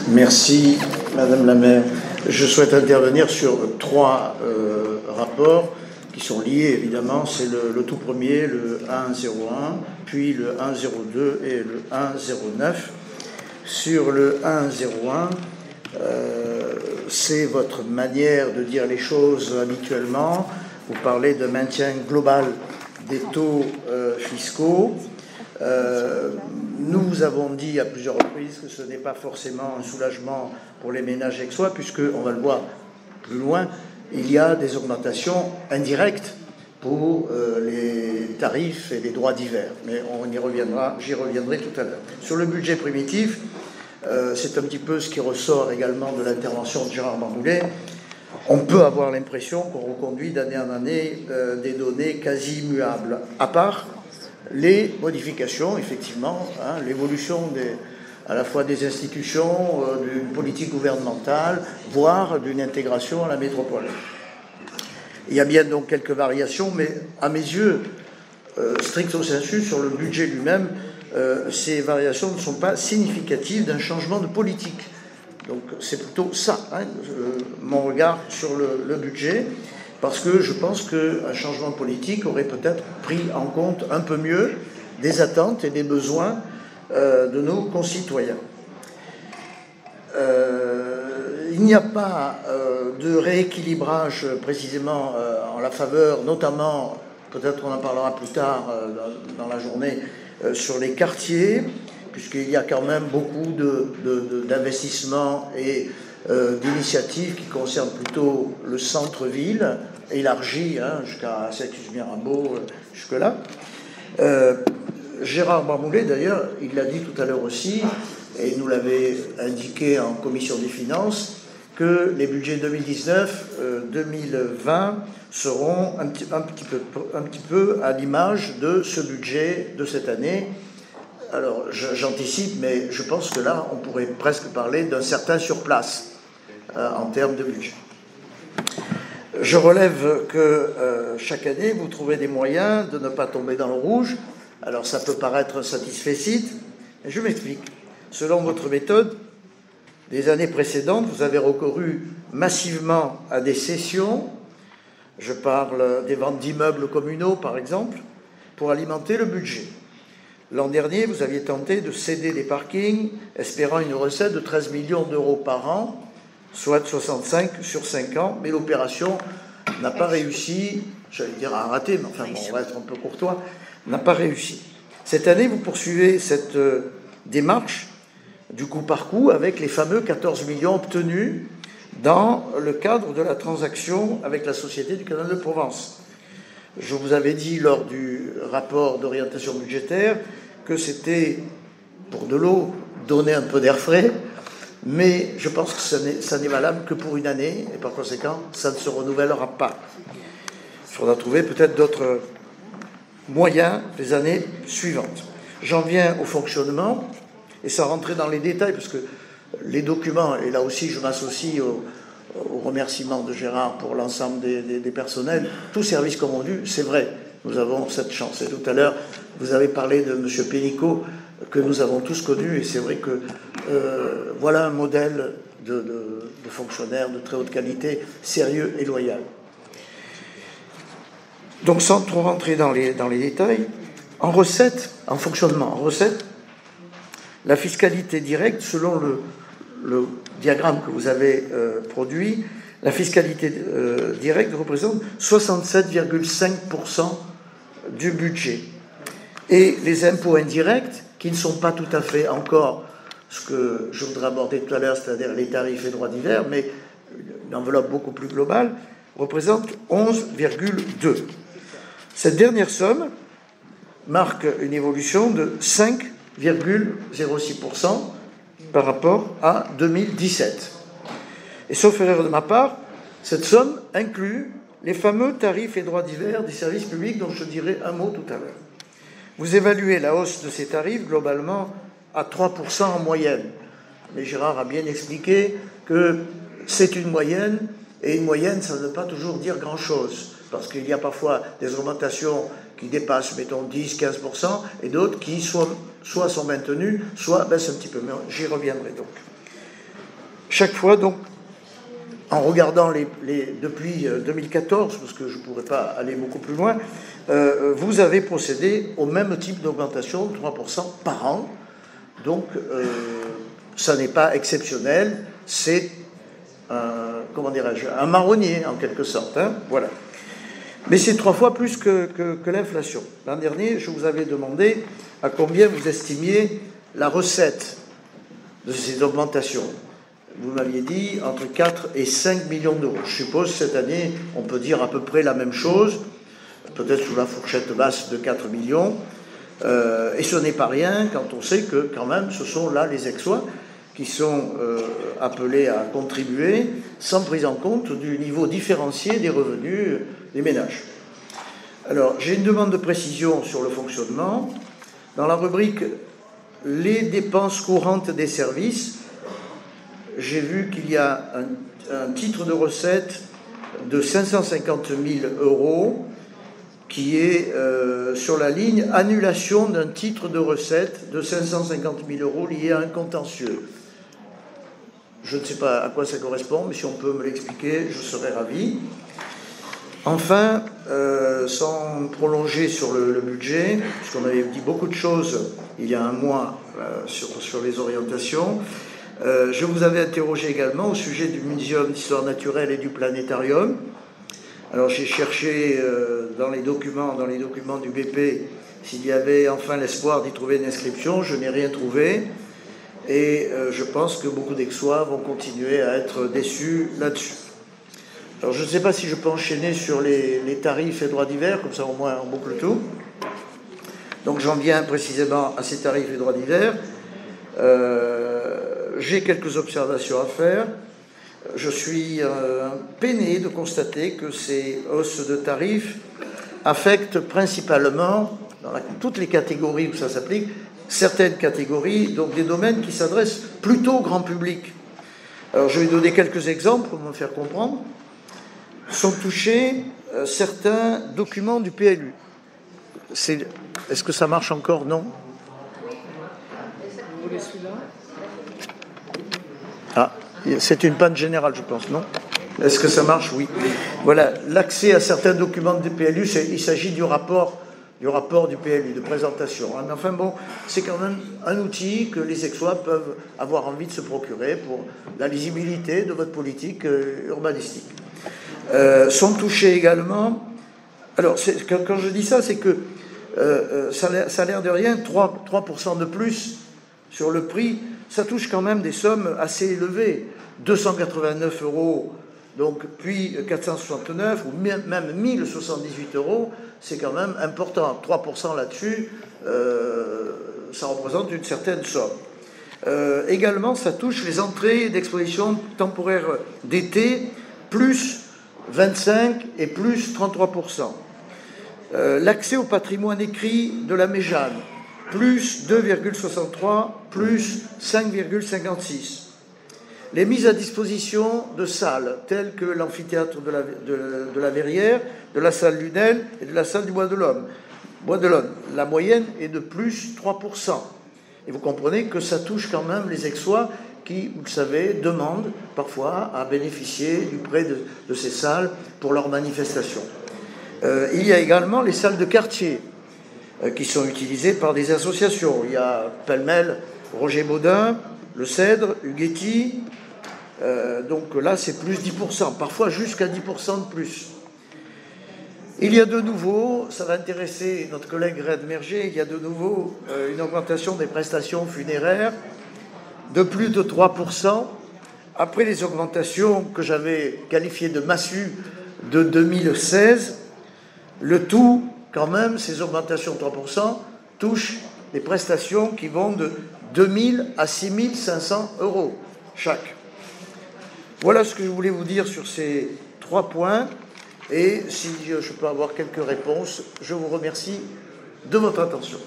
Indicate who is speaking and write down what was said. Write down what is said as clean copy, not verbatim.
Speaker 1: Merci, Madame la maire. Je souhaite intervenir sur trois rapports qui sont liés, évidemment. C'est le tout premier, le 101, puis le 102 et le 109. Sur le 101, c'est votre manière de dire les choses habituellement. Vous parlez de maintien global des taux fiscaux. Nous vous avons dit à plusieurs reprises que ce n'est pas forcément un soulagement pour les ménages aixois, puisque, on va le voir plus loin, il y a des augmentations indirectes pour les tarifs et les droits divers. Mais on y reviendra, j'y reviendrai tout à l'heure. Sur le budget primitif, c'est un petit peu ce qui ressort également de l'intervention de Gérard Barboulet. On peut avoir l'impression qu'on reconduit d'année en année des données quasi immuables, à part les modifications, effectivement, l'évolution à la fois des institutions, d'une politique gouvernementale, voire d'une intégration à la métropole. Il y a bien donc quelques variations, mais à mes yeux, stricto sensu, sur le budget lui-même, ces variations ne sont pas significatives d'un changement de politique. Donc c'est plutôt ça, mon regard sur le budget, parce que je pense qu'un changement de politique aurait peut-être pris en compte un peu mieux des attentes et des besoins de nos concitoyens. Il n'y a pas de rééquilibrage précisément en la faveur, notamment, peut-être on en parlera plus tard dans la journée, sur les quartiers, puisqu'il y a quand même beaucoup d'investissements et d'initiatives qui concernent plutôt le centre-ville, élargi jusqu'à Saint-Just-Mirabeau, jusque-là. Gérard Barboulet, d'ailleurs, il l'a dit tout à l'heure aussi, et nous l'avait indiqué en commission des finances, que les budgets 2019-2020 seront un petit peu à l'image de ce budget de cette année. Alors, j'anticipe, mais je pense que là, on pourrait presque parler d'un certain surplace en termes de budget. Je relève que chaque année, vous trouvez des moyens de ne pas tomber dans le rouge. Alors, ça peut paraître satisfecit, mais je m'explique. Selon votre méthode, les années précédentes, vous avez recouru massivement à des cessions. Je parle des ventes d'immeubles communaux, par exemple, pour alimenter le budget. L'an dernier, vous aviez tenté de céder des parkings, espérant une recette de 13 millions d'euros par an, soit 65 sur 5 ans, mais l'opération n'a pas réussi, j'allais dire à rater, mais enfin bon, on va être un peu courtois, n'a pas réussi. Cette année, vous poursuivez cette démarche du coup par coup avec les fameux 14 millions obtenus dans le cadre de la transaction avec la Société du Canal de Provence. Je vous avais dit lors du rapport d'orientation budgétaire que c'était, pour de l'eau, donner un peu d'air frais, mais je pense que ça n'est valable que pour une année, et par conséquent, ça ne se renouvellera pas. Il faudra trouver peut-être d'autres moyens les années suivantes. J'en viens au fonctionnement, et sans rentrer dans les détails, parce que les documents, et là aussi je m'associe au remerciement de Gérard pour l'ensemble des personnels, tous services confondus, c'est vrai, nous avons cette chance. Et tout à l'heure, vous avez parlé de M. Pénicaud, que nous avons tous connu, et c'est vrai que voilà un modèle de fonctionnaire de très haute qualité, sérieux et loyal. Donc sans trop rentrer dans les détails, en recette, en fonctionnement, en recette, la fiscalité directe, selon le diagramme que vous avez produit, la fiscalité directe représente 67,5% du budget. Et les impôts indirects, qui ne sont pas tout à fait encore ce que je voudrais aborder tout à l'heure, c'est-à-dire les tarifs et droits divers, mais une enveloppe beaucoup plus globale, représente 11,2%. Cette dernière somme marque une évolution de 5,06% par rapport à 2017. Et sauf erreur de ma part, cette somme inclut les fameux tarifs et droits divers des services publics dont je dirai un mot tout à l'heure. Vous évaluez la hausse de ces tarifs globalement à 3% en moyenne. Mais Gérard a bien expliqué que c'est une moyenne, et une moyenne, ça ne veut pas toujours dire grand-chose, parce qu'il y a parfois des augmentations qui dépassent, mettons, 10-15%, et d'autres qui soit sont maintenus, soit baissent un petit peu. Mais j'y reviendrai donc. Chaque fois, donc, en regardant depuis 2014, parce que je ne pourrais pas aller beaucoup plus loin, vous avez procédé au même type d'augmentation, 3% par an. Donc, ça n'est pas exceptionnel, c'est comment dirais-je, un marronnier en quelque sorte. Hein, voilà. Mais c'est 3 fois plus que l'inflation. L'an dernier, je vous avais demandé à combien vous estimiez la recette de ces augmentations. Vous m'aviez dit entre 4 et 5 millions d'euros. Je suppose cette année, on peut dire à peu près la même chose, peut-être sous la fourchette basse de 4 millions. Et ce n'est pas rien quand on sait que quand même ce sont là les Aixois qui sont appelés à contribuer sans prise en compte du niveau différencié des revenus des ménages. Alors, j'ai une demande de précision sur le fonctionnement. Dans la rubrique « Les dépenses courantes des services », j'ai vu qu'il y a un titre de recette de 550 000 euros qui est sur la ligne « Annulation d'un titre de recette de 550 000 euros lié à un contentieux ». Je ne sais pas à quoi ça correspond, mais si on peut me l'expliquer, je serais ravi. Enfin, sans prolonger sur le budget, puisqu'on avait dit beaucoup de choses il y a un mois sur les orientations, je vous avais interrogé également au sujet du Muséum d'histoire naturelle et du planétarium. Alors j'ai cherché dans les documents du BP s'il y avait enfin l'espoir d'y trouver une inscription. Je n'ai rien trouvé. Et je pense que beaucoup d'Aixois vont continuer à être déçus là-dessus. Alors je ne sais pas si je peux enchaîner sur les tarifs et droits divers, comme ça au moins on boucle tout. Donc j'en viens précisément à ces tarifs et droits divers. J'ai quelques observations à faire. Je suis peiné de constater que ces hausses de tarifs affectent principalement, dans toutes les catégories où ça s'applique, certaines catégories, donc des domaines qui s'adressent plutôt au grand public. Alors je vais donner quelques exemples pour me faire comprendre. Sont touchés certains documents du PLU. Est-ce que ça marche encore? Non. Vous voulez celui-là? Ah, c'est une panne générale, je pense, non? Est-ce que ça marche? Oui. Voilà, l'accès à certains documents du PLU, il s'agit du rapport du PLU, de présentation. Mais enfin bon, c'est quand même un outil que les Aixois peuvent avoir envie de se procurer pour la lisibilité de votre politique urbanistique. Sont touchés également... Alors, quand je dis ça, c'est que ça a l'air de rien, 3% de plus sur le prix, ça touche quand même des sommes assez élevées. 289 euros, donc, puis 469, ou même 1078 euros, c'est quand même important. 3% là-dessus, ça représente une certaine somme. Également, ça touche les entrées d'exposition temporaire d'été, plus 25 et plus 33%. L'accès au patrimoine écrit de la Méjane, plus 2,63, plus 5,56. Les mises à disposition de salles, telles que l'amphithéâtre de la Verrière, de la salle Lunel et de la salle du Bois de l'Homme. La moyenne est de plus 3%. Et vous comprenez que ça touche quand même les Aixois qui, vous le savez, demandent parfois à bénéficier du prêt de ces salles pour leurs manifestations. Il y a également les salles de quartier qui sont utilisées par des associations. Il y a pêle-mêle Roger Baudin, Le Cèdre, Huguetti. Donc là, c'est plus 10%, parfois jusqu'à 10% de plus. Il y a de nouveau, ça va intéresser notre collègue Red Merger, il y a de nouveau une augmentation des prestations funéraires de plus de 3%, après les augmentations que j'avais qualifiées de massues de 2016. Le tout, quand même, ces augmentations de 3% touchent des prestations qui vont de 2 000 à 6 500 euros chaque. Voilà ce que je voulais vous dire sur ces 3 points. Et si je peux avoir quelques réponses, je vous remercie de votre attention.